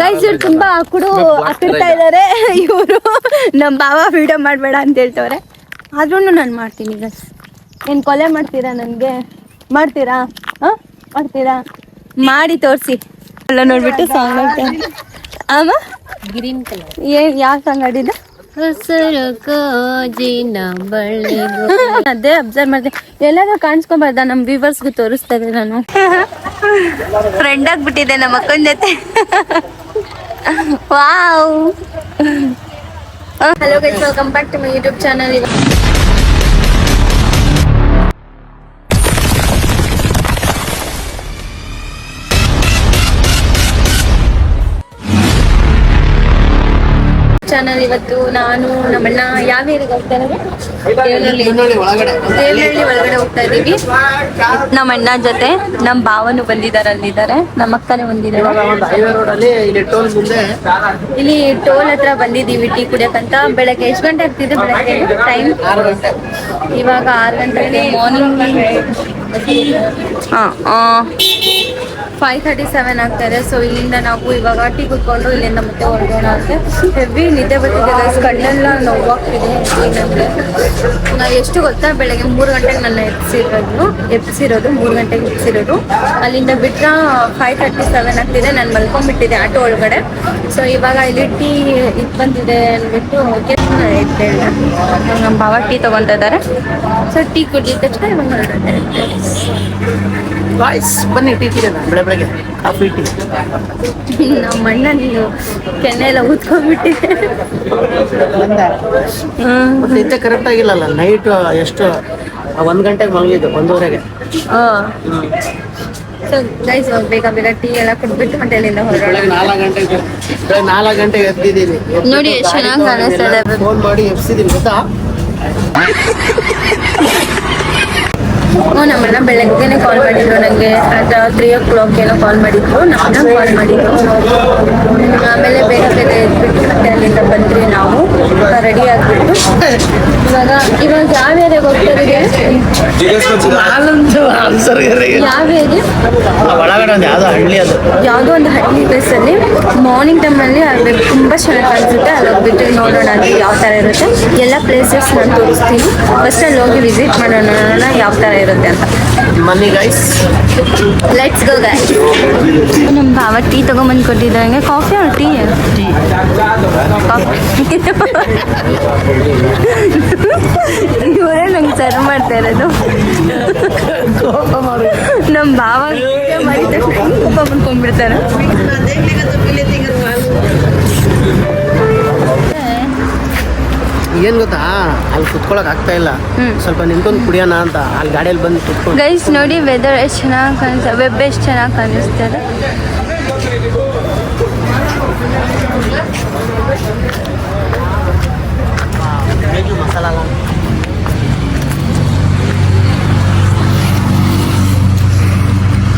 Guys ಇವ್ರು ತುಂಬಾ ಆಕ್ಡ್ತಾ ಇದಾರೆ. ಇವರು ನಮ್ಮ ಬಾವ ವಿಡಿಯೋ ಮಾಡಬೇಡ ಅಂತ ಹೇಳ್ತವ್ರೆ, ಆದ್ರೂ ನಾನು ಮಾಡ್ತೀನಿ. ಗೈಸ್ ಏನ್ ಕೊಲೆ ಮಾಡ್ತೀರಾ? ನನ್ಗೆ ಮಾಡ್ತೀರಾ? ಮಾಡ್ತೀರಾ? ಮಾಡಿ ತೋರಿಸಿ. ಎಲ್ಲ ನೋಡ್ಬಿಟ್ಟು ಸಾಂಗ್ ಹೇಳ್ತಾರೆ. ಆಮ ಗ್ರೀನ್ ಕಲರ್ ಏನ್ ಯಾವ ಸಾಂಗ್ ಆಡಿದ? ಅದೇ ಅಬ್ಸರ್ವ್ ಮಾಡಿದೆ. ಎಲ್ಲಾದ್ರೂ ಕಾಣಿಸ್ಕೊಂಬಾರ್ದ? ನಮ್ ವ್ಯೂವರ್ಸ್ಗೂ ತೋರಿಸ್ತದೆ. ನಾನು ಫ್ರೆಂಡ್ ಆಗ್ಬಿಟ್ಟಿದೆ ನಮ್ಮ ಅಕ್ಕನ ಜೊತೆ. Wow. Hello guys, welcome back to my YouTube channel. Channel ಇವತ್ತು ನಾನು ನಮ್ಮಣ್ಣ ಯಾವ ಏರಿಯಾಗೆ ಹೋಗ್ತಾ ಇರೋದು? ದೇವನಹಳ್ಳಿ ಒಳಗಡೆ ಹೋಗ್ತಾ ಇದೀವಿ. ನಮ್ಮ ಅಣ್ಣ ಜೊತೆ ನಮ್ಮ ಭಾವನು ಬಂದಿದ್ದಾರೆ, ಅಲ್ಲಿದ್ದಾರೆ. ನಮ್ಮ ಅಕ್ಕನೇ ಬಂದಿದ್ದಾರೆ. ಇಲ್ಲಿ ಟೋಲ್ ಹತ್ರ ಬಂದಿದ್ದೀವಿ ಟೀ ಕುಡಿಯಕ್ಕಂತ. ಬೆಳಗ್ಗೆ ಎಷ್ಟು ಗಂಟೆ ಆಗ್ತಿದೆ? ಬೆಳಗ್ಗೆ ಟೈಮ್ ಇವಾಗ 6 ಗಂಟೆಗೆ. ಮಾರ್ನಿಂಗ್ 5:37 ಆಗ್ತಾರೆ. ಸೊ ಇಲ್ಲಿಂದ ನಾವು ಇವಾಗ ಟೀ ಕುತ್ಕೊಂಡು ಇಲ್ಲಿಂದ ಮತ್ತೆ ಹೊರಡೋಣ ಅಂತ. ಹೆವಿ ನಿದ್ದೆ ಬರ್ತಿದೆ ಗೈಸ್, ಕಣ್ಣೆಲ್ಲ ನೋವಾಗ್ತಿದೆ. ಏನಂದರೆ ನಾವು ಎಷ್ಟು ಗೊತ್ತಾ, ಬೆಳಗ್ಗೆ 3 ಗಂಟೆಗೆ ನನ್ನ ಎಪ್ಸಿರೋದು 3 ಗಂಟೆಗೆ ಎಪ್ಸಿರೋದು. ಅಲ್ಲಿಂದ ಬಿಟ್ಟರೆ 5:37 ಆಗ್ತಿದೆ. ನಾನು ಮಲ್ಕೊಂಡ್ಬಿಟ್ಟಿದ್ದೆ ಆಟೋ ಒಳಗಡೆ. ಸೊ ಇವಾಗ ಇಲ್ಲಿ ಟೀ ಇದು ಬಂದಿದೆ ಅಂದ್ಬಿಟ್ಟು ಎದ್ದೇಳ ನಮ್ಮ ಭಾವ ಟೀ ತೊಗೊತಾ ಇದ್ದಾರೆ. ಸೊ ಟೀ ಕುಡಿದ ತಕ್ಷಣ ಇವಾಗ ಹೊರಡುತ್ತೆ. ಬನ್ನಿ ಟೀ ಬೆಳಗ್ಗೆ ಕಾಫಿ ಟೀ. ನಮ್ಮ ಅಣ್ಣ ನೀನು ಕೆನ್ನೆ ಎಲ್ಲ ಊದ್ಕೊಂಡ್ಬಿಟ್ಟಿದೆ. ನಿದ್ದೆ ಕರೆಕ್ಟ್ ಆಗಿಲ್ಲಲ್ಲ. ನೈಟ್ ಎಷ್ಟು 1 ಗಂಟೆಗೆ ಮಲಗಿದ್ದು, 1:30ಗೆ. ಸೊ ಗೈಸ್ ಬೇಗ ಬೇಗ ಟೀ ಎಲ್ಲ ಕುಡ್ಬಿಟ್ಟು ಮತ್ತೆ ಅಲ್ಲಿಂದ ಹೊರಡೋಣ. 4 ಗಂಟೆಗೆ ಎದ್ದಿದ್ದೀನಿ. ನೋಡಿ ಎಷ್ಟು ಚೆನ್ನಾಗಿ ಕಾಣಿಸ್ತದೆ. ಫೋನ್ ಮಾಡಿ ಎಬ್ಸಿದ್ದೀನಿ ಗೊತ್ತಾ. ನಮ್ಮಣ್ಣ ಬೆಳಗ್ಗೆನೆ ಕಾಲ್ ಮಾಡಿದ್ರು ನನಗೆ. 3 o'clock ಏನೋ ಕಾಲ್ ಮಾಡಿದ್ರು. ನಮ್ಮಣ್ಣ ಕಾಲ್ ಮಾಡಿದ್ರು. ಆಮೇಲೆ ಬೇಗ ಬೇಗ ಎದ್ಬಿಟ್ಟು ಮತ್ತೆ ಅಲ್ಲಿಂದ ಬಂದ್ರಿ ನಾವು ರೆಡಿ ಆಗಿಬಿಟ್ಟು. ಇವಾಗ ಯಾವ ಏರಿಯಾಗೆ ಹೋಗ್ತಾ ಇದ್ದೀವಿ? ಯಾವ ಏರಿಯಾ? ಯಾವುದೋ ಒಂದು ಹಳ್ಳಿ ಪ್ಲೇಸಲ್ಲಿ ಮಾರ್ನಿಂಗ್ ಟೈಮಲ್ಲಿ ಅಲ್ಲಿ ತುಂಬ ಚೆನ್ನಾಗಿ ಕಾಣಿಸುತ್ತೆ. ಅಲ್ಲಿ ಹೋಗ್ಬಿಟ್ಟು ನೋಡೋಣ ಅಲ್ಲಿ ಯಾವ ಥರ ಇರುತ್ತೆ. ಎಲ್ಲ ಪ್ಲೇಸಸ್ ನಾನು ತೋರಿಸ್ತೀನಿ. ಫಸ್ಟ್ ಅಲ್ಲಿ ಹೋಗಿ ವಿಸಿಟ್ ಮಾಡೋಣ ಯಾವ ಥರ ಇರುತ್ತೆ ಅಂತ. ಮನಿ ಗೈಸ್, ಲೆಟ್ಸ್ ಗೋ ಗೈಸ್. ನಮ್ಮ ಭಾವ ಟೀ ತೊಗೊಂಬಂದು ಕೊಟ್ಟಿದ್ದಂಗೆ. Coffee or tea? ಇವರೇ ನಂಗೆ ಸರ್ವ್ ಮಾಡ್ತಾ ಇರೋದು. ನಮ್ಮ ಭಾವ ಮಾಡಿ ತಕ್ಷಣ ಕೋಪ ಬಂದ್ಕೊಂಡ್ಬಿಡ್ತಾರೆ. ಏನ್ ಗೊತ್ತಾ, ಅಲ್ಲಿ ಕುತ್ಕೊಳಕ್ ಆಗ್ತಾ ಇಲ್ಲ. ಸ್ವಲ್ಪ ನಿಂತ್ಕೊಂಡು ಕುಡಿಯೋಣ ಅಂತ ಅಲ್ಲಿ ಗಾಡಿಯಲ್ಲಿ ಬಂದು ಕುತ್ಕೊಂಡು. ಗೈಸ್ ನೋಡಿ ವೆದರ್ ಎಷ್ಟು ಚೆನ್ನಾಗಿ ಕಾಣಿಸ್ತದೆ, ವೆಬ್ ಎಷ್ಟು ಚೆನ್ನಾಗಿ ಕಾಣಿಸ್ತದೆ.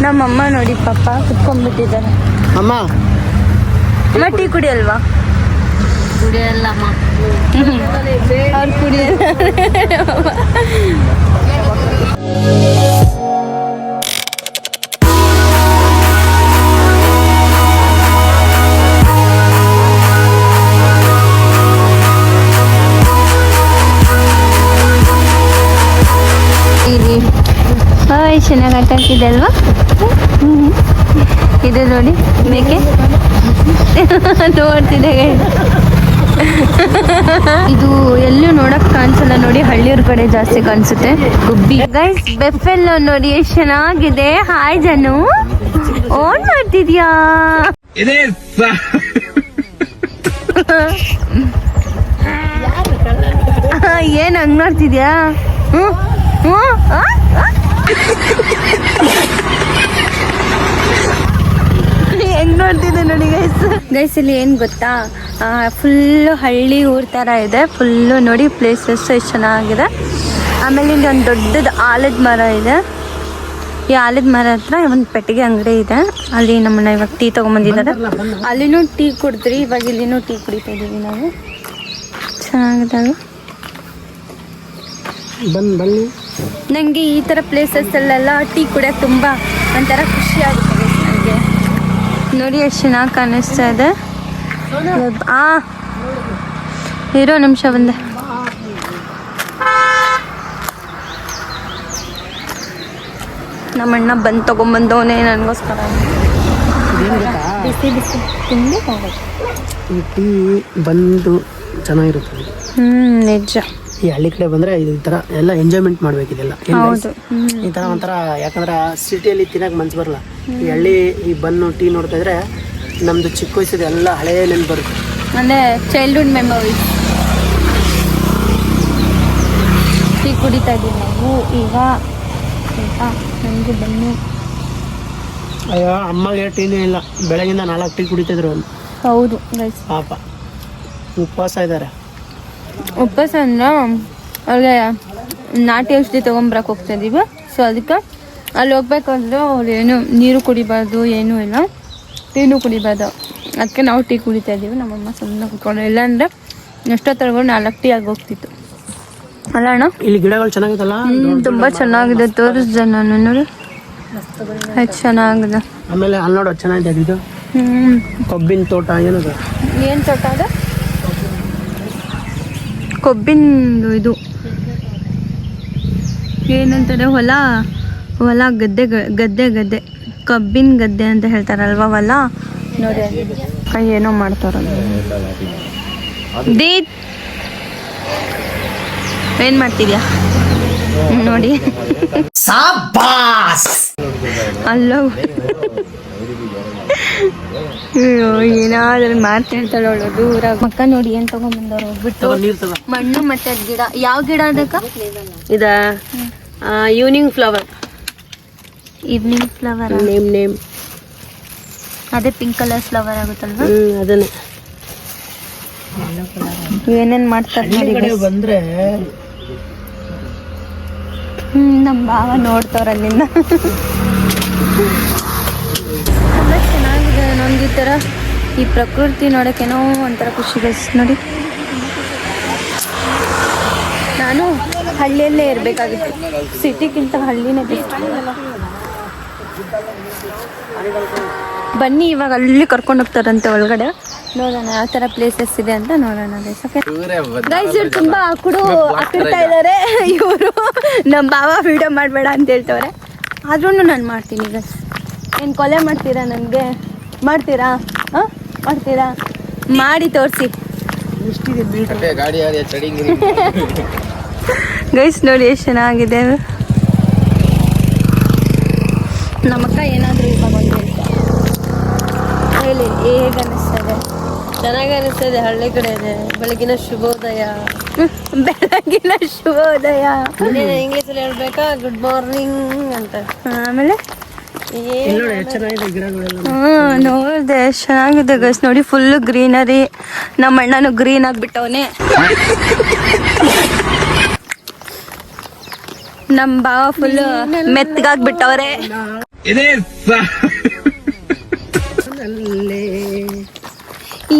ನಮ್ಮಮ್ಮ ನೋಡಿ ಪಾಪ ಕುತ್ಕೊಂಡ್ಬಿಟ್ಟಿದ್ದಾರೆ. ಅಮ್ಮ ಟೀ ಕುಡಿಯಲ್ವಾ? ಕುಡಿಯಲ್ಲಮ್ಮ. ಅವ್ರು ಕುಡಿಯಲ್ಲ. ಚೆನ್ನಾಗಿ ಆಟ ಆಗ್ತಿದೆ ಅಲ್ವಾ? ಇದು ನೋಡಿ ಮೇಕೆ ನೋಡ್ತಿದೆ. ಇದು ಎಲ್ಲೂ ನೋಡಕ್ ಕಾಣಿಸಲ್ಲ ನೋಡಿ, ಹಳ್ಳಿಯವ್ರ ಕಡೆ ಜಾಸ್ತಿ ಕಾಣಿಸುತ್ತೆ. ಗುಬ್ಬಿ ಗೈಸ್, ಬೆಫೆಲ್ಲೋ ನೋಡಿ ಎಷ್ಟು ಚೆನ್ನಾಗಿದೆ. ಹಾಯ್ ಜನು, ಓನ್ ಮಾಡ್ತಿದ್ಯಾ? ಏನ್ ಹಂಗ್ ನೋಡ್ತಿದ್ಯಾ? ಹೆಂಗ್ ನೋಡ್ತಿದ್ದೆ ನೋಡಿ ಗೈಸ್. ಗೈಸ್ ಇಲ್ಲಿ ಏನ್ ಗೊತ್ತಾ, ಫುಲ್ಲು ಹಳ್ಳಿ ಊರ್ ತರ ಇದೆ. ಫುಲ್ಲು ನೋಡಿ ಪ್ಲೇಸಸ್ ಎಷ್ಟು ಚೆನ್ನಾಗಿದೆ. ಆಮೇಲೆ ಇಲ್ಲಿ ಒಂದು ದೊಡ್ಡದು ಆಲದ ಮರ ಇದೆ. ಈ ಆಲದ ಮರ ಹತ್ರ ಒಂದು ಪೆಟ್ಟಿಗೆ ಅಂಗಡಿ ಇದೆ. ಅಲ್ಲಿ ನಮ್ಮನ್ನ ಇವಾಗ ಟೀ ತೊಗೊಂಬಂದಿದ್ದಾರೆ. ಅಲ್ಲಿನೂ ಟೀ ಕುಡಿದ್ರಿ, ಇವಾಗ ಇಲ್ಲಿನೂ ಟೀ ಕುಡಿತಾ ಇದ್ದೀವಿ ನಾವು. ಚೆನ್ನಾಗಿದೆ. ಬನ್ನಿ. ನನಗೆ ಈ ಥರ ಪ್ಲೇಸಸ್ಸಲ್ಲೆಲ್ಲ ಟೀ ಕುಡಿಯೋಕೆ ತುಂಬ ಒಂಥರ ಖುಷಿ ಆಗುತ್ತೆ ನನಗೆ. ನೋಡಿ ಎಷ್ಟು ಚೆನ್ನಾಗಿ ಕಾಣಿಸ್ತಾ ಇದೆ. ಇರೋ ನಿಮಿಷ ಬಂದೆ. ನಮ್ಮಣ್ಣ ಬಂದು ತೊಗೊಂಬಂದವನೇ ನನಗೋಸ್ಕರ. ಬಿಸಿ ಬಿಸಿ ತಿಂದು ಹೋಗೋದು. ಈ ಟೀ ಬಂದು ಚೆನ್ನಾಗಿರುತ್ತೆ. ನಿಜ. ಈ ಹಳ್ಳಿ ಕಡೆ ಬಂದರೆ ಈ ಥರ ಎಲ್ಲ ಎಂಜಾಯ್ಮೆಂಟ್ ಮಾಡ್ಬೇಕಿದೆಲ್ಲ. ಹೌದು. ಈ ಥರ ಒಂಥರ, ಯಾಕಂದ್ರೆ ಸಿಟಿಯಲ್ಲಿ ತಿನ್ನಕ್ಕೆ ಮನ್ಸು ಬರಲ್ಲ. ಈ ಹಳ್ಳಿ ಈ ಬನ್ನು ಟೀ ನೋಡ್ತಾ ಇದ್ರೆ ನಮ್ಮದು ಚಿಕ್ಕ ವಯಸ್ಸಿದೆ ಎಲ್ಲ ಹಳೇ ನೆನಪು ಬರುತ್ತೆ. ಅಂದರೆ ಚೈಲ್ಡ್ಹುಡ್ ಮೆಮೊರೀಸ್. ಟೀ ಕುಡಿತಾ ಇದ್ದೀವಿ ನಾವು ಈಗ. ನನಗೂ ಬನ್ನಿ. ಅಯ್ಯೋ ಅಮ್ಮಗೆ ಟೀನೇ ಇಲ್ಲ, ಬೆಳಗಿಂದ 4 ಟೀ ಕುಡಿತಿದ್ರು ಅವ್ರು. ಹೌದು ಗೈಸ್, ಪಾಪ ಉಪವಾಸ ಇದ್ದಾರೆ. ಉಪವಾಸ ಅಂದ್ರೆ ಅವ್ರಿಗೆ ನಾಟಿ ಔಷಧಿ ತೊಗೊಂಬರಕ್ಕೆ ಹೋಗ್ತಾ ಇದೀವಿ. ಸೊ ಅದಕ್ಕೆ ಅಲ್ಲಿ ಹೋಗ್ಬೇಕಾದ್ರೆ ಅವ್ರು ಏನು ನೀರು ಕುಡಿಬಾರ್ದು, ಏನೂ ಇಲ್ಲ, ಟೀನೂ ಕುಡಿಬಾರ್ದು. ಅದಕ್ಕೆ ನಾವು ಟೀ ಕುಡಿತಾ ಇದ್ದೀವಿ. ನಮ್ಮಮ್ಮ ಸುಮ್ಮನೆ ಕುತ್ಕೊಂಡು, ಇಲ್ಲಾಂದರೆ ಎಷ್ಟೊತ್ತರೆಗೂ 4 ಟೀ ಆಗೋಗ್ತಿತ್ತು ಅಲ್ಲ ಅಣ್ಣ? ಇಲ್ಲಿ ಗಿಡಗಳು ಚೆನ್ನಾಗಿದಲ್ಲ, ತುಂಬ ಚೆನ್ನಾಗಿದೆ. ತೋರಿಸ್ದೆ ನಾನು, ನೋಡಿ ಎಷ್ಟು ಚೆನ್ನಾಗಿದೆ. ಆಮೇಲೆ ಅಲ್ಲಿ ನೋಡೋ ಚೆನ್ನಾಗಿದೆ. ಇದು ಕಬ್ಬಿನ ತೋಟ ಏನದು? ಏನು ತೋಟ ಅದು? ಕೊಬ್ಬಿಂದು ಇದು ಏನಂತಾರೆ, ಹೊಲ ಗದ್ದೆ ಕಬ್ಬಿನ ಗದ್ದೆ ಅಂತ ಹೇಳ್ತಾರಲ್ವ, ಹೊಲ. ನೋಡಿ ಏನೋ ಮಾಡ್ತಾರಲ್ಲ. ದೀತ್ ಏನ್ ಮಾಡ್ತಿದ್ಯಾ ನೋಡಿ. ಅಲ್ಲ ಏನಾದ್ರೂ ಮಾತಾಡ್ತಾಳೆ ಅವಳು ದೂರ. ಮಕ್ಕ ನೋಡಿ ಏನ್ ತಗೊಂಡ್ಬಂದವ್ರು ಹೋಗ್ಬಿಟ್ಟು. ಮಣ್ಣು ಮತ್ತೆ ಗಿಡ. ಯಾವ ಗಿಡ ಅದಕ್ಕ? ಇದ evening flower. Evening flower. Name ಅದೇ ಪಿಂಕ್ ಕಲರ್ ಫ್ಲವರ್ ಆಗುತ್ತಲ್ವಾ? ಅದನ್ನೇ. ಏನೇನ್ ಮಾಡ್ತಾರೆ ಬಂದ್ರೆ ನಮ್ಮ ಭಾವ ನೋಡ್ತವ್ರ ಅಲ್ಲಿಂದ. ತುಂಬ ಚೆನ್ನಾಗಿದೆ. ನಮ್ಗೆ ಈ ಥರ ಈ ಪ್ರಕೃತಿ ನೋಡೋಕ್ಕೇನೋ ಒಂಥರ ಖುಷಿ ಗೈಸ್. ನೋಡಿ, ನಾನು ಹಳ್ಳಿಯಲ್ಲೇ ಇರಬೇಕಾಗಿತ್ತು, ಸಿಟಿಗಿಂತ ಹಳ್ಳಿನೇ ಬೆಸ್ಟ್. ಬನ್ನಿ ಇವಾಗ ಅಲ್ಲಿ ಕರ್ಕೊಂಡು ಹೋಗ್ತಾರಂತೆ ಒಳಗಡೆ, ನೋಡೋಣ ಯಾವ ಥರ ಪ್ಲೇಸಸ್ ಇದೆ ಅಂತ ನೋಡೋಣ ಗೈಸ್. ಓಕೆ ಗೈಸ್, ಇವ್ರು ತುಂಬ ಹಾಕಿಡ್ತಾ ಇದ್ದಾರೆ. ಇವರು ನಮ್ಮ ಭಾವ ವಿಡಿಯೋ ಮಾಡಬೇಡ ಅಂತ ಹೇಳ್ತವ್ರೆ, ಆದ್ರೂ ನಾನು ಮಾಡ್ತೀನಿ ಗೈಸ್. ಏನು ಕೊಲೆ ಮಾಡ್ತೀರಾ ನನಗೆ? ಮಾಡ್ತೀರಾ? ಮಾಡ್ತೀರಾ? ಮಾಡಿ ತೋರಿಸಿ ಗೈಸ್. ನೋಡಿ ಎಷ್ಟು ಚೆನ್ನಾಗಿದೆ. ನಮ್ಮಕ್ಕ ಏನಾದರೂ ಇವಾಗ ಒಂದು ಹೇಳಿ, ಹೇಗೆ ಅನ್ನಿಸ್ತದೆ? ಚೆನ್ನಾಗಿ ಅನಿಸ್ತದೆ. ಹಳ್ಳಿ ಕಡೆ ಇದೆ. ಬೆಳಗಿನ ಶುಭೋದಯ. ಬೆಳಗಿನ ಶುಭೋದಯ ಇಂಗ್ಲೀಷಲ್ಲಿ ಹೇಳ್ಬೇಕಾ? ಗುಡ್ ಮಾರ್ನಿಂಗ್ ಅಂತ. ಆಮೇಲೆ ನೋಡಿದೆ, ಚೆನ್ನಾಗಿದೆ ಗೈಸ್. ನೋಡಿ ಫುಲ್ ಗ್ರೀನರಿ. ನಮ್ಮ ಅಣ್ಣನು ಗ್ರೀನ್ ಆಗಿಬಿಟ್ಟವನೇ. ನಮ್ಮ ಭಾವ ಫುಲ್ ಮೆತ್ತಗಾಗ್ಬಿಟ್ಟವ್ರೆ.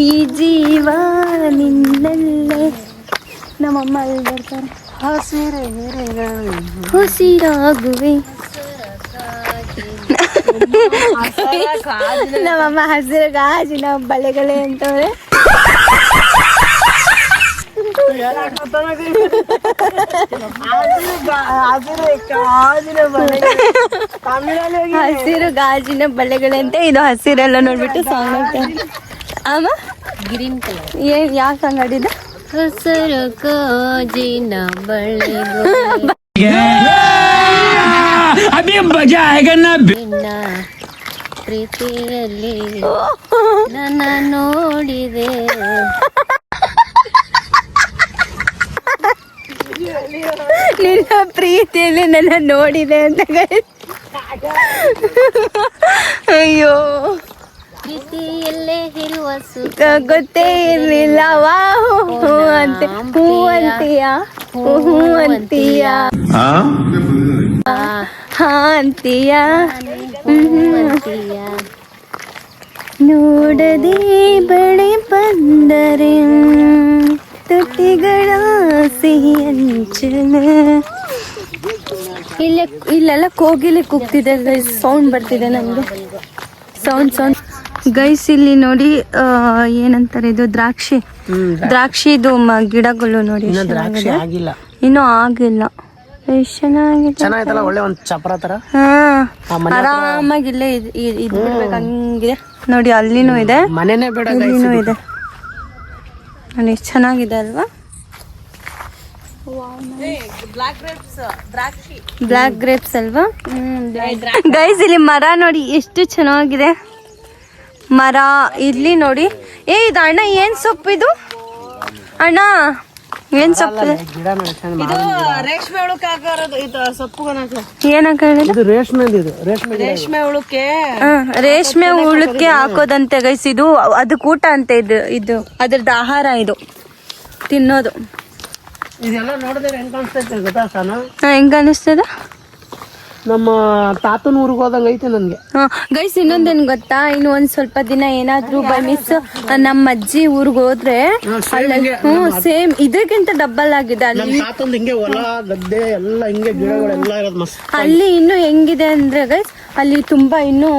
ಈ ಜೀವ ನಿನ್ನಲ್ಲೇ. ನಮ್ಮಮ್ಮ ಅಲ್ಲಿ ಬರ್ತಾರೆ. ಹಸಿರಾಗುವೆ. ನಮ್ಮಮ್ಮ ಹಸಿರು ಗಾಜಿನ ಬಳೆಗಳೇ ಅಂತವ್ರೆ. ಹಸಿರು ಗಾಜಿನ ಬಳೆಗಳಂತೆ. ಇದು ಹಸಿರೆಲ್ಲ ನೋಡ್ಬಿಟ್ಟು ಸಾಂಗ್ ಹೇಳ್ತಾರೆ. ಆಮ ಗ್ರೀನ್ ಕಲರ್. ಏನ್ ಯಾವ ಸಾಂಗ್ ಆಡಿದ? ಹಸಿರು ಗಾಜಿನ ಬಳೆಗಳು ನಿನ್ನ ಪ್ರೀತಿಯಲ್ಲಿ ನನ್ನ ನೋಡಿದೆ. ನಿನ್ನ ಪ್ರೀತಿಯಲ್ಲಿ ನನ್ನ ನೋಡಿದೆ ಅಂತ. ಅಯ್ಯೋ, ಪ್ರೀತಿಯಲ್ಲೇ ಇರುವ ಸುಖ ಗೊತ್ತೇ ಇರ್ಲಿಲ್ಲ. ವಾ ಹೂ ಅಂತೆ, ಹೂ ಅಂತೀಯ, ಹೂ ಅಂತೀಯ, ಹಾ ಅಂತೀಯ, ನೋಡದೆ ಬಳೆ ಬಂದರೆ ತುಟಿಗಳ ಸಿಹಿ ಅಂಚನ. ಇಲ್ಲೆಲ್ಲ ಕೋಗಿಲೆ ಕೂಗ್ತಿದೆ, ಸೌಂಡ್ ಬರ್ತಿದೆ ನನಗೆ. ಸೌಂಡ್ ಗೈಸ್ ಇಲ್ಲಿ ನೋಡಿ ಏನಂತಾರೆ ಇದು ದ್ರಾಕ್ಷಿದು ಗಿಡಗಳು ನೋಡಿ ಇನ್ನು ದ್ರಾಕ್ಷಿ ಆಗಿಲ್ಲ, ಇನ್ನೂ ಆಗಿಲ್ಲ. ಎಷ್ಟು ಚೆನ್ನಾಗಿದೆ, ಚೆನ್ನಾಗಿತ್ತಲ್ಲ, ಒಳ್ಳೆ ಒಂದ್ ಚಪ್ರ ತರ. ಆರಾಮಾಗಿ ಇಲ್ಲೇ ಇದ್ಬಿಡ್ಬೇಕು ಹಂಗಿದೆ ನೋಡಿ. ಅಲ್ಲಿನೂ ಇದೆ, ಮನೆನೇ ಬೇಡ, ಇಲ್ಲಿನೂ ಇದೆ ನೋಡಿ. ಎಷ್ಟು ಚೆನ್ನಾಗಿದೆ ಅಲ್ವಾ? ಬ್ಲಾಕ್ ಗ್ರೇಪ್ಸ್ ಅಲ್ವಾ? ಗೈಸ್ ಇಲ್ಲಿ ಮರ ನೋಡಿ ಎಷ್ಟು ಚೆನ್ನಾಗಿದೆ ಮರ. ಇಲ್ಲಿ ನೋಡಿ, ಇದು ಅಣ್ಣ ಏನ್ ಸೊಪ್ಪು ಇದು ಅಣ್ಣ? ಏನ್ ಸೊಪ್ಪು? ರೇಷ್ಮೆ ಹುಳಕ್ಕೆ ಹಾಕೋದು ಇದು ಸೊಪ್ಪು. ಏನಕ್ಕ ಇದು ರೇಷ್ಮೆ ಹುಳಕ್ಕೆ ರೇಷ್ಮೆ ಹುಳಕ್ಕೆ ಹಾಕೋದಂತೆ ಗೈಸ್. ಇದು ಅದಕ್ಕೆ ಊಟ ಅಂತೆ. ಇದು ಅದ್ರದ್ದು ಆಹಾರ, ಇದು ತಿನ್ನೋದು. ಇದೆಲ್ಲ ನೋಡಿದ್ರೆ ಹೆಂಗ್ ಕಾಣಿಸ್ತೈತೆ ಗೊತ್ತಾ ಸಾನ? ಹೆಂಗ ಅನಿಸ್ತದ? ನಮ್ಮ ತಾತನ ಊರಿಗೆ ಹೋದಂಗ ಐತೆ ನನ್ಗೆ. ಗೈಸ್ ಇನ್ನೊಂದೇನ್ ಗೊತ್ತಾ, ಇನ್ನು ಒಂದ್ ಸ್ವಲ್ಪ ದಿನ ಏನಾದ್ರು ಬೈ ಮಿಸ್ ನಮ್ಮ ಅಜ್ಜಿ ಊರ್ಗ್ ಹೋದ್ರೆ ಸೇಮ್ ಇದಕ್ಕಿಂತ ಡಬ್ಬಲ್ ಆಗಿದೆ ಅಲ್ಲಿ. ತಾತಂದ್ ಹಿಂಗೆ ಹೊಲ ಗದ್ದೆ ಎಲ್ಲ ಹಿಂಗೆ ಗಿಡಗಳೆಲ್ಲ ಇರೋದು ಮಸ್ತ್. ಅಲ್ಲಿ ಇನ್ನು ಹೆಂಗಿದೆ ಅಂದ್ರೆ ಗೈಸ್, ಅಲ್ಲಿ ತುಂಬಾ ಇನ್ನು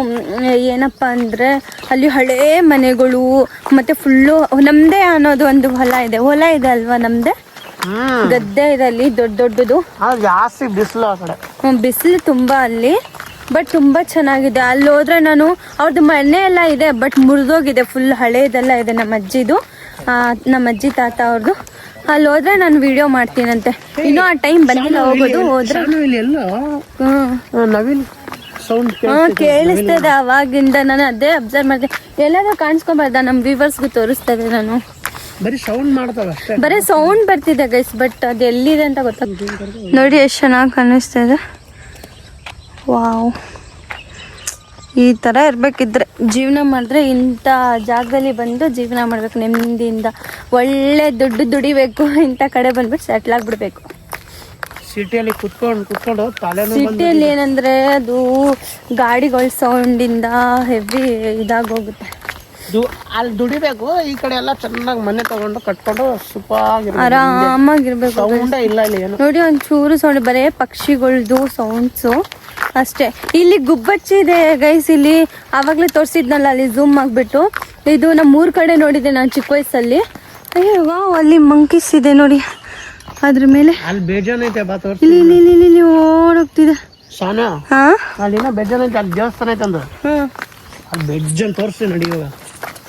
ಏನಪ್ಪಾ ಅಂದ್ರೆ ಅಲ್ಲಿ ಹಳೇ ಮನೆಗಳು, ಮತ್ತೆ ಫುಲ್ಲು ನಮ್ದೇ ಅನ್ನೋದು ಒಂದು ಹೊಲ ಇದೆ ಅಲ್ವಾ ನಮ್ದೇ. ಗದ್ದೆ ಇದೆ ಅಲ್ಲಿ ದೊಡ್ಡದು. ಜಾಸ್ತಿ ಬಿಸಿಲು ಆ ಕಡೆ, ಬಿಸಿಲು ತುಂಬಾ ಅಲ್ಲಿ. ಬಟ್ ತುಂಬಾ ಚೆನ್ನಾಗಿದೆ. ಅಲ್ಲಿ ಹೋದ್ರೆ ನಾನು ಅವ್ರದ್ದು ಮನೆ ಎಲ್ಲ ಇದೆ, ಬಟ್ ಮುರಿದೋಗಿದೆ, ಫುಲ್ ಹಳೇದೆಲ್ಲ ಇದೆ ನಮ್ಮ ಅಜ್ಜಿದು, ನಮ್ಮ ಅಜ್ಜಿ ತಾತ ಅವ್ರದ್ದು. ಅಲ್ಲಿ ಹೋದ್ರೆ ನಾನು ವಿಡಿಯೋ ಮಾಡ್ತೀನಂತೆ. ಇನ್ನೂ ಆ ಟೈಮ್ ಬಂದಿಲ್ಲ ಹೋಗೋದು. ಹೋದ್ರೆ ನವೀನ್ ಸೌಂಡ್ ಕೇಳಿಸ್ತದೆ ಅವಾಗಿಂದ. ನಾನು ಅದೇ ಅಬ್ಸರ್ವ್ ಮಾಡಿದೆ. ಎಲ್ಲಾದ್ರೂ ಕಾಣಿಸ್ಕೊಂಬಾರ್ದ ನಮ್ಮ ವ್ಯೂವರ್ಸ್ಗೂ ತೋರಿಸ್ತದೆ. ನಾನು ಬರೀ ಸೌಂಡ್ ಮಾಡ್ತಾವ ಅಷ್ಟೇ, ಬರೀ ಸೌಂಡ್ ಬರ್ತಿದೆ ಗೈಸ್, ಬಟ್ ಅದು ಎಲ್ಲಿದೆ ಅಂತ ಗೊತ್ತಾಗ್ತದೆ. ನೋಡಿ ಎಷ್ಟು ಚೆನ್ನಾಗಿ ಕಾಣಿಸ್ತಾ ಇದೆ. ವಾವ್, ಈ ಥರ ಇರಬೇಕಿದ್ರೆ ಜೀವನ ಮಾಡಿದ್ರೆ ಇಂಥ ಜಾಗದಲ್ಲಿ ಬಂದು ಜೀವನ ಮಾಡ್ಬೇಕು ನೆಮ್ಮದಿಯಿಂದ. ಒಳ್ಳೆ ದುಡ್ಡು ದುಡಿಬೇಕು, ಇಂಥ ಕಡೆ ಬಂದ್ಬಿಟ್ಟು ಸೆಟ್ಲ್ ಆಗ್ಬಿಡ್ಬೇಕು. ಸಿಟಿಯಲ್ಲಿ ಕುತ್ಕೊಂಡು ಸಿಟಿಯಲ್ಲಿ ಏನಂದ್ರೆ ಅದು ಗಾಡಿಗಳ ಸೌಂಡಿಂದ ಹೆವಿ ಇದಾಗೋಗುತ್ತೆ. ಅಲ್ಲಿ ದುಡಿಬೇಕು, ಈ ಕಡೆ ಎಲ್ಲ ಚೆನ್ನಾಗಿ ಮನೆ ತಗೊಂಡು ಕಟ್ಕೊಂಡು ಸೂಪರ್ ಆರಾಮಾಗಿರ್ಬೇಕು. ಸೌಂಡೇ ಇಲ್ಲ ಇಲ್ಲಿ ಏನು. ನೋಡಿ ಒಂಚೂರು ಸೌಂಡ್, ಬರೇ ಪಕ್ಷಿಗಳ್ದು ಸೌಂಡ್ಸು ಅಷ್ಟೇ. ಇಲ್ಲಿ ಗುಬ್ಬಚ್ಚಿ ಇದೆ ಗೈಸ್. ಇಲ್ಲಿ ಆವಾಗಲೇ ತೋರಿಸಿದ್ನಲ್ಲ, ಅಲ್ಲಿ ಝೂಮ್ ಆಗಿಬಿಟ್ಟು. ಇದು ನಮ್ಮ ಊರ್ ಕಡೆ ನೋಡಿದೆ ನಾನು ಚಿಕ್ಕ ವಯಸ್ಸಲ್ಲಿ. ಅಯ್ಯೋ ವಾವ್, ಅಲ್ಲಿ ಮಂಕೀಸ್ ಇದೆ ನೋಡಿ ಅದ್ರ ಮೇಲೆ. ಅಲ್ಲಿ ಬೇಜಾನ್ ಐತೆ, ಬಾ ತೋರಿಸಿ. ಇಲ್ಲಿ ಓಡೋಗ್ತಿದೆ ಸಾನ. ಅಲ್ಲಿನ ಬೇಜಾನ್ ಐತೆ, ಅಲ್ಲಿ ದೇವಸ್ಥಾನ ಐತೆ ಅಂದ್ರು. ಅಲ್ಲಿ ಬೆಜ್ಜನ್ ತೋರಿಸ್ತೀನಿ ನಡಿ. ಇವಾಗ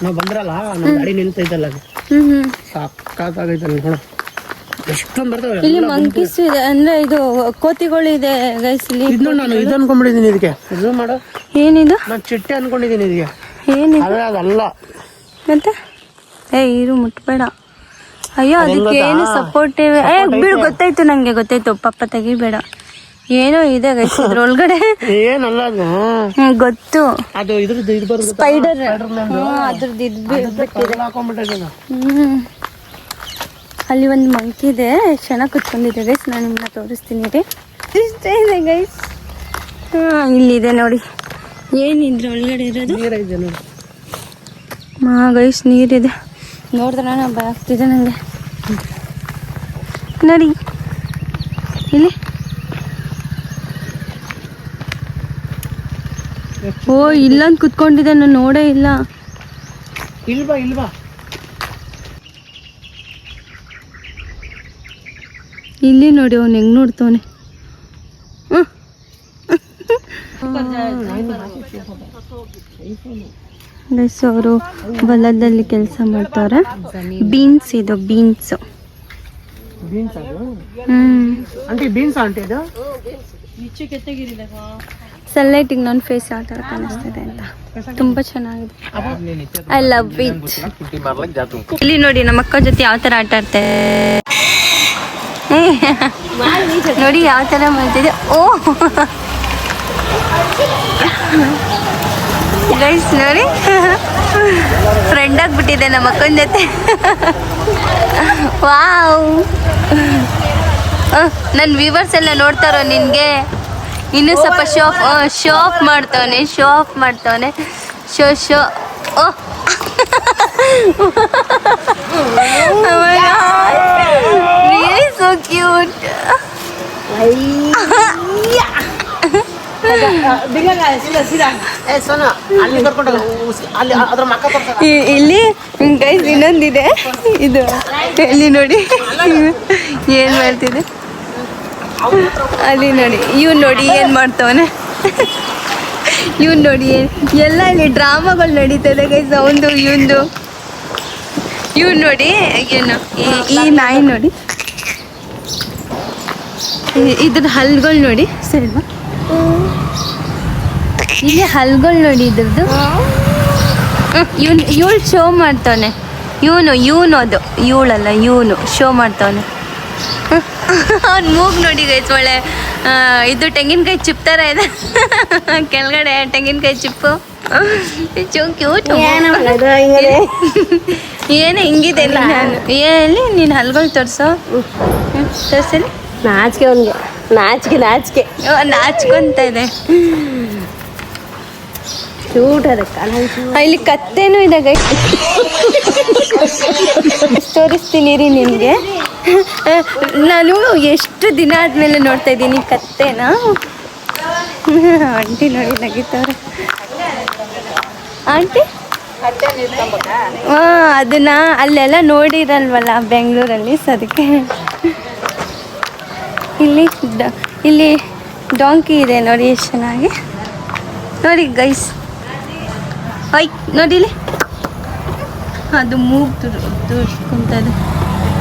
ನಾವು ಬಂದ್ರಲ್ಲ, ನಮ್ಮ ಗಾಡಿ ನಿಂತೈತಲ್ಲ, ಸಾಕಾಗೈತೆ ನೋಡ, ಎಷ್ಟೊಂದು ಬರ್ತಾವೆ. ಇಲ್ಲಿ ಮಂಕೀಸ್ ಇದೆ ಅಂದ್ರೆ ಇದು ಕೋತಿಗಳು ಇದೆ ಗೈಸ್ ಇಲ್ಲಿ. ಇದು ನಾನು ಇದು ಅನ್ಕೊಂಡ್ಬಿಟ್ಟಿದ್ದೀನಿ. ಇದಕ್ಕೆ ಇದು ಮಾಡು. ಏನಿದು? ನಾನು ಚಿಟ್ಟೆ ಅನ್ಕೊಂಡಿದ್ದೀನಿ ಇದಕ್ಕೆ. ಏನಿದು? ಅದಲ್ಲ ಮತ್ತೆ ಇರು ಮುಟ್ಬೇಡ. ಅಯ್ಯೋ ಅದಕ್ಕೆ ಏನು ಸಪೋರ್ಟಿವ್. ಬಿಡು, ಗೊತ್ತಾಯ್ತು ನಂಗೆ, ಗೊತ್ತಾಯ್ತು. ಪಪ್ಪ ತೆಗಿಬೇಡ. ಏನೋ ಇದೆ ಗೈಸ್ ಇದ್ರೊಳಗಡೆ. ಏನಲ್ಲ ಅದು, ಗೊತ್ತು. ಅದು ಇದ್ರದ್ದು ಇದು ಬರುತ್ತೆ, ಸ್ಪೈಡರ್. ಅದ್ರದ್ದು ಇದ್ಬಿಟ್ಟಿದೆ. ಅಲ್ಲಿ ಒಂದು ಮಂಕಿ ಇದೆ, ಚೆನ್ನಾಗಿ ಕುತ್ಕೊಂಡಿದೆ ಗೈಸ್. ನಾನು ನಿಮ್ಮನ್ನ ತೋರಿಸ್ತೀನಿ ರೀ. ಇಷ್ಟೇ ಇದೆ ಗೈಸ್. ಇಲ್ಲಿದೆ ನೋಡಿ. ಏನಿದ್ರ ಒಳಗಡೆ ಇರೋದು? ನೀರಿದೆ ನೋಡಿ. ಗೈಸ್ ನೀರಿದೆ. ನೋಡಿದ್ರೆ ನಾನು ಭಯ ಆಗ್ತಿದೆ ನನಗೆ. ನೋಡಿ ಇಲ್ಲಿ. ಓ, ಇಲ್ಲೊಂದು ಕುತ್ಕೊಂಡಿದೆ, ನಾನು ನೋಡೇ ಇಲ್ಲ. ಇಲ್ವಾ ಇಲ್ಲಿ ನೋಡಿ, ಅವ್ನು ಹೆಂಗ್ ನೋಡ್ತವನೆ. ಅವರು ಹೊಲದಲ್ಲಿ ಕೆಲಸ ಮಾಡ್ತಾವ್ರೆ. ಬೀನ್ಸ್ ಇದು, ಬೀನ್ಸ್. ಸನ್ಲೈಟಿಗೆ ನನ್ನ ಫೇಸ್ ಯಾವ ಥರ ಕಾಣಿಸ್ತಿದೆ ಅಂತ ತುಂಬಾ ಚೆನ್ನಾಗಿದೆ. I love it. ಇಲ್ಲಿ ನೋಡಿ ನಮ್ಮ ಅಕ್ಕ ಜೊತೆ ಯಾವ ಥರ ಆಟ ಆಡ್ತಾರೆ ನೋಡಿ, ಯಾವ ಥರ ಮಾಡ್ತಿದೆ. ಓ ಗೈಸ್ ನೋಡಿ, ಫ್ರೆಂಡ್ ಆಗಿಬಿಟ್ಟಿದೆ ನಮ್ಮ ಅಕ್ಕನ ಜೊತೆ. ವಾವ್, ನನ್ನ ವ್ಯೂವರ್ಸ್ ಎಲ್ಲ ನೋಡ್ತಾರೋ ನಿನಗೆ. ಇನ್ನೂ ಸ್ವಲ್ಪ ಶೋ ಆಫ್ ಮಾಡ್ತವನೆ. Show oh really so cute. ಏ ಸೋನು ಅಲ್ಲಿ ಕರ್ಕೊಂಡು ಅಲ್ಲಿ ಅದ್ರ ಮಕ್ಕ ತೋರ್ಸ. ಇಲ್ಲಿ ಗೈಸ್ ಇನ್ನೊಂದಿದೆ, ಇದು ಇಲ್ಲಿ ನೋಡಿ ಏನು ಮಾಡ್ತಿದೆ ಅಲ್ಲಿ ನೋಡಿ. ಇವ್ನು ನೋಡಿ ಏನು ಮಾಡ್ತವನೆ, ಇವ್ನು ನೋಡಿ ಎಲ್ಲ ಇಲ್ಲಿ ಡ್ರಾಮಾಗಳು ನಡೀತದೆ ಗೈಸ್. ಅವಂದು ಇವಂದು ಇವ್ನು ನೋಡಿ ಏನು ಈ ನಾಯಿ ನೋಡಿ, ಇದ್ರ ಹಲ್ಗಳು ನೋಡಿ ಸರಿವಾ, ಇಲ್ಲಿ ಹಲ್ಗಳು ನೋಡಿ ಇದ್ರದ್ದು. ಇವಳು ಶೋ ಮಾಡ್ತಾವನೆ, ಇವನು ಅದು ಇವಳಲ್ಲ, ಇವನು ಶೋ ಮಾಡ್ತಾವನೆ. ಅವ್ನು ಮೂಗ್ ನೋಡಿ ಗೈಸ್, ಒಳ್ಳೆ ಇದು ತೆಂಗಿನಕಾಯಿ ಚಿಪ್ ಥರ ಇದೆ ಕೆಳಗಡೆ ತೆಂಗಿನಕಾಯಿ ಚಿಪ್ಪು. ಕ್ಯೂಟ್ ಏನು ಹಿಂಗಿದೆ ನಾನು ಎಲ್ಲಿ ನೀನು ಹಲ್ಗಳು ತೋರಿಸೋ, ತೋರಿಸಲಿ. ನಾಚಿಕೆ ಅವನಿಗೆ, ನಾಚಿಕೆ ನಾಚ್ಕೊಂತ ಇದೆ. ಕ್ಯೂಟ್ ಅದಕ್ಕೆ. ಇಲ್ಲಿ ಕತ್ತೇನೂ ಇದೆ ಗೈ, ತೋರಿಸ್ತೀನಿ ರೀ ನಿಮಗೆ. ನಾನು ಎಷ್ಟು ದಿನ ಆದಮೇಲೆ ನೋಡ್ತಾ ಇದ್ದೀನಿ ಕತ್ತೇನ. ಆಂಟಿ ನೋಡಿ ನಗಿತವ್ರೆ. ಆಂಟಿ ಹಾಂ, ಅದನ್ನ ಅಲ್ಲೆಲ್ಲ ನೋಡಿರಲ್ವಲ್ಲ ಬೆಂಗಳೂರಲ್ಲಿ, ಸೊ ಅದಕ್ಕೆ. ಇಲ್ಲಿ ಡಾಂಕಿ ಇದೆ ನೋಡಿ, ಎಷ್ಟು ಚೆನ್ನಾಗಿ ನೋಡಿ ಗೈಸ್. ಐ ನೋಡಿಲಿ, ಅದು ಮೂಗ್ ತೋರಿಸ್ಕೊಂತದೆ.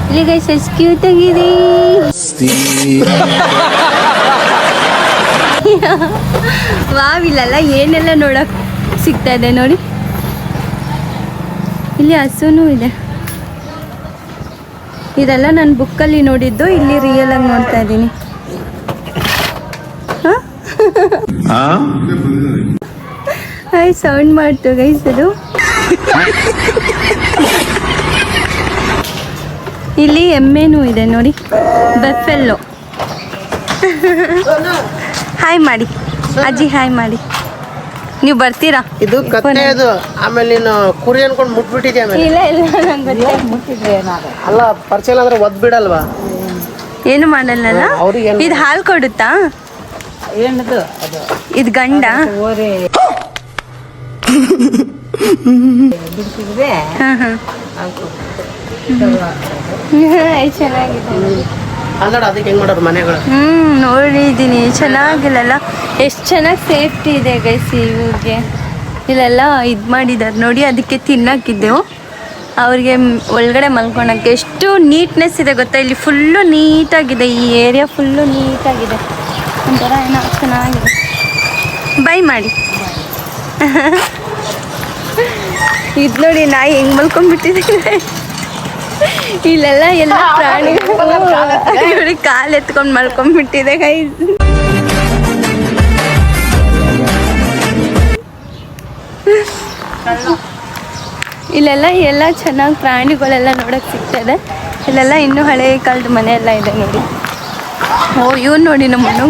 ಇಲ್ಲಿ ಗೈಸ್ ಎಷ್ಟು ಕ್ಯೂಟ್ ಆಗಿದೆ. ವಾವಿಲ್ಲಲ್ಲ ಏನೆಲ್ಲ ನೋಡಕ್ ಸಿಗ್ತಾ ಇದೆ ನೋಡಿ. ಇಲ್ಲಿ ಹಸುನೂ ಇದೆ. ಇದೆಲ್ಲ ನಾನು ಬುಕ್ಕಲ್ಲಿ ನೋಡಿದ್ದು, ಇಲ್ಲಿ ರಿಯಲ್ ಆಗಿ ನೋಡ್ತಾ ಇದ್ದೀನಿ. ಹಾಯ್ ಸೌಂಡ್ ಮಾಡ್ತು ಗೈಸ್ ಅದು. ಇಲ್ಲಿ ಎಮ್ಮೆನೂ ಇದೆ ನೋಡಿ, ಬಫೆಲ್ಲೋ. ಹಾಯ್ ಮಾಡಿ ಅಜ್ಜಿ, ಹಾಯ್ ಮಾಡಿ. ನೀವು ಬರ್ತೀರಾ? ಇದು ಕತ್ತೆ ಅದು. ಆಮೇಲೆ ನೀನು ಕುರಿ ಅನ್ಕೊಂಡು ಮುಟ್ಬಿಟ್ಟಿದ್ಯಾ ಆಮೇಲೆ. ಇಲ್ಲ ನಂಗೆ ಮುಟ್ಟಿದ್ರೆ ಅಲ್ಲ ಪರಿಚಯ ಇಲ್ಲ ಅಂದ್ರೆ ಒದ್ ಬಿಡಲ್ವಾ? ಏನು ಮಾಡಲ್ಲ. ಅವ್ರಿಗೆ ಇದು ಹಾಲು ಕೊಡುತ್ತಾ? ಏನದು ಅದು? ಇದು ಗಂಡ. ಹಾಂ ಹಾಂ ಚೆನ್ನಾಗಿದೆ. ಅಲ್ಲ ಅದಕ್ಕೆ ಹೆಂಗ್ ಮಾಡೋರು ಮನೆಗಳು? ನೋಡಿದ್ದೀನಿ, ಚೆನ್ನಾಗಿಲ್ಲಲ್ಲ. ಎಷ್ಟು ಚೆನ್ನಾಗಿ ಸೇಫ್ಟಿ ಇದೆ ಗೈಸ್ ಇವ್ರಿಗೆ. ಇಲ್ಲೆಲ್ಲ ಇದು ಮಾಡಿದ್ದಾರೆ ನೋಡಿ, ಅದಕ್ಕೆ ತಿನ್ನಕ್ಕಿದ್ದೆವು ಅವ್ರಿಗೆ ಒಳಗಡೆ ಮಲ್ಕೊಳಕ್ಕೆ. ಎಷ್ಟು ನೀಟ್ನೆಸ್ ಇದೆ ಗೊತ್ತಾ, ಇಲ್ಲಿ ಫುಲ್ಲು ನೀಟಾಗಿದೆ, ಈ ಏರಿಯಾ ಫುಲ್ಲು ನೀಟಾಗಿದೆ. ಒಂಥರ ಏನೋ ಚೆನ್ನಾಗಿದೆ. ಬೈ ಮಾಡಿ. ಇದು ನೋಡಿ ನಾಯಿ ಹೆಂಗೆ ಮಲ್ಕೊಂಡ್ಬಿಟ್ಟಿದೆ. ಇಲ್ಲೆಲ್ಲ ಎಲ್ಲ ಪ್ರಾಣಿಗಳು ನೋಡಿ ಕಾಲು ಎತ್ಕೊಂಡು ಮಲ್ಕೊಂಡ್ಬಿಟ್ಟಿದೆ ಕೈ. ಇಲ್ಲೆಲ್ಲ ಎಲ್ಲ ಚೆನ್ನಾಗಿ ಪ್ರಾಣಿಗಳೆಲ್ಲ ನೋಡಕ್ಕೆ ಸಿಗ್ತದೆ. ಇಲ್ಲೆಲ್ಲ ಇನ್ನೂ ಹಳೆ ಕಾಲದ ಮನೆ ಎಲ್ಲ ಇದೆ ನೋಡಿ. ಓ ಇವ್ನು ನೋಡಿ ನಮ್ಮನ್ನು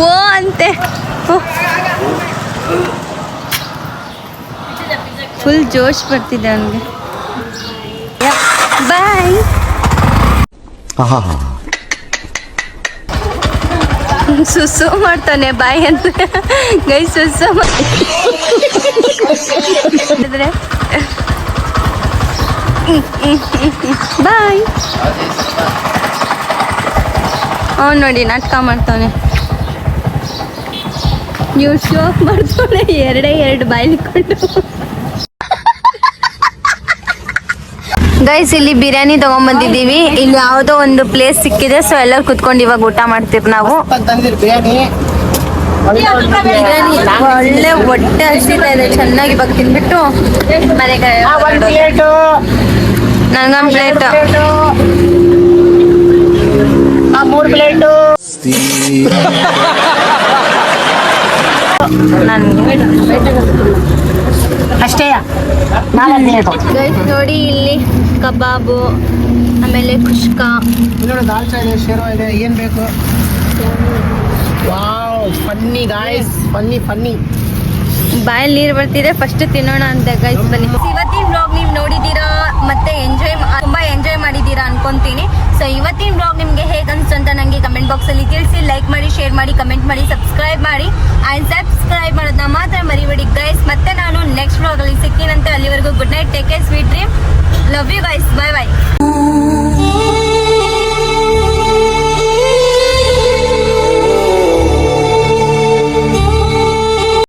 ಓ ಅಂತೆ. ಫುಲ್ ಜೋಶ್ ಬರ್ತಿದೆ ಅವನಿಗೆ. ಬಾಯ್. ಸುಸು ಮಾಡ್ತಾನೆ ಬಾಯ್ ಅಂತ ಗೈ. ಸುಸು ಮಾಡಿದ್ರೆ ಬಾಯ್. ಅವ್ನು ನೋಡಿ ನಾಟಕ ಮಾಡ್ತಾನೆ. ನೀವು ಶೋ ಮಾಡ್ತಾನೆ ಎರಡು ಬಾಯ್ಲಿಕೊಂಡು. ಗೈಸ್ ಇಲ್ಲಿ ಬಿರಿಯಾನಿ ತಗೊಂಡ್ಬಂದಿದ್ದೀವಿ. ಇಲ್ಲಿ ಯಾವುದೋ ಒಂದು ಪ್ಲೇಸ್ ಸಿಕ್ಕಿದೆ, ಸೊ ಎಲ್ಲರೂ ಕುತ್ಕೊಂಡು ಇವಾಗ ಊಟ ಮಾಡ್ತೀವಿ ನಾವು. ಬಿರಿಯಾನಿ ಒಳ್ಳೆ ಹೊಟ್ಟೆ ಹಸಿತಾ ಇದೆ, ಚೆನ್ನಾಗಿ ಇವಾಗ ತಿನ್ಬಿಟ್ಟು ಮನೆಗೆ ನಂಗೊಂದು ಪ್ಲೇಟು, 3 ಪ್ಲೇಟು ಅಷ್ಟೇ. ಗೈಸ್ ನೋಡಿ ಇಲ್ಲಿ ಕಬಾಬು, ಆಮೇಲೆ ಕುಷ್ಕ, ನೋಡಿ ದಾಲ್ಚಾ ಇದೆ, ಶೇರ್ವಾ ಇದೆ. ಏನು ಬೇಕು? Wow, funny guys, funny. ಬಾಯಲ್ಲಿ ನೀರು ಬರ್ತಿದೆ. ಫಸ್ಟ್ ತಿನ್ನೋಣ ಅಂತ ಗೈಸ್, ಬನ್ನಿ. ಇವತ್ತಿನ ಬ್ಲಾಗ್ ನೀವು ನೋಡಿದ್ದೀರಾ ಮತ್ತೆ ತುಂಬಾ ಎಂಜಾಯ್ ಮಾಡಿದ್ದೀರಾ ಅನ್ಕೊಂತೀನಿ. ಸೊ ಇವತ್ತಿನ ಬ್ಲಾಗ್ ನಿಮ್ಗೆ ಹೇಗೆ ಅನ್ಸ್ತು ಅಂತ ನನಗೆ ಕಮೆಂಟ್ ಬಾಕ್ಸ್ ಅಲ್ಲಿ ತಿಳಿಸಿ. ಲೈಕ್ ಮಾಡಿ, ಶೇರ್ ಮಾಡಿ, ಕಮೆಂಟ್ ಮಾಡಿ, ಸಬ್ಸ್ಕ್ರೈಬ್ ಮಾಡಿ. ಅಂಡ್ ಸಬ್ಸ್ಕ್ರೈಬ್ ಮಾಡೋದನ್ನ ಮಾತ್ರ ಮರಿಬೇಡಿ ಗೈಸ್. ಮತ್ತೆ ನಾನು ನೆಕ್ಸ್ಟ್ ವ್ಲಾಗ್ ಅಲ್ಲಿ ಸಿಗ್ತೀನಂತೆ. ಅಲ್ಲಿವರೆಗೂ good night, take care, sweet dream, love you guys, bye by.